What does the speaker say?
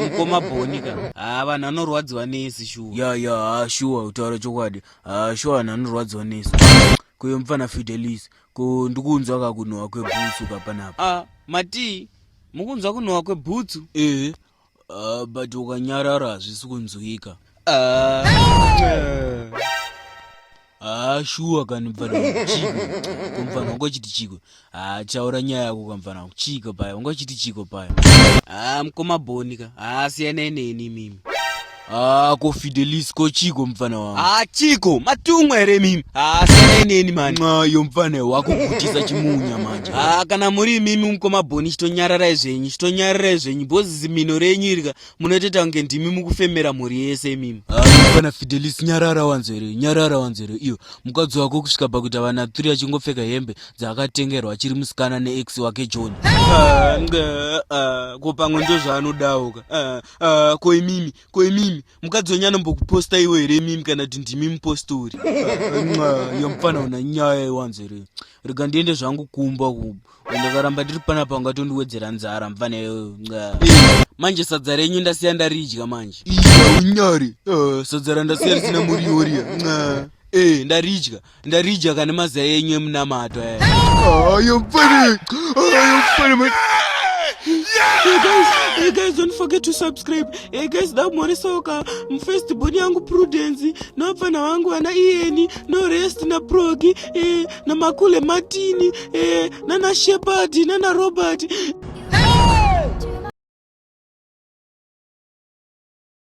Mukoma bhonika. Vanhu vanorwadziwa nesi shuwa. Ya shuwa utaura chokwadi. Shuwa vanhu vanorwadziwa nesi. Kuyo mufana Fidelis. Ko ndikunzwa kakunhuhwa kwebhutsu kapanapa. Mati, mukunzwa kunhuhwa kwebhutsu? But ukanyarara hazvisi kunzwika. Shuwa kani mfana uchiko. Kumfana ungachiti chiko. Chaura nyaya yako kamfana uchiko paya. Ungachiti chiko paya. Mukoma bhonika. Siyana neni mimi. Ko Fidelis ko chiko mfana wangu. Chiko, matumwa here mimi. Siyana neni mani. Yo mfana wako kutisa chimunya manje. Kana muri mimi mukoma bhoni chitonyarara zvenyu. Bozi zimino renyu irika. Munoteta kunge ndimi mukufemera muri yese mimi. Mfana Fidelis nyarara wanzere. Iyo, mukadzi wako kusvika pakuti vana 3 achingopfeka hembe dzaakatengerwa achiri musikana neex wake John. Ko pamwe ndo zvaanodauka. Ko imimi. Mukadzi wenyu anombokuposta iwe here mimi kana kuti ndimi mupostori. Yo mfana una nyaya wanzere. Rega ndiende zvangu kumba kubo. Ndakaramba ndiri panapa ungatondiwedzera nzara mfana Manje sadza renyu ndasiya ndaridya manje. Unyari. Sadza randasiya risina muriwo riya. Ndaridya kana mazai enyu emunamato. Yo mfana. Hey guys, don't forget to subscribe. Hey guys, damwone soka mfirst boni yangu Prudence, no mfana wangu wana Ieni, no Rest na Progi, na Makule Martini, na Shepard, na Robert.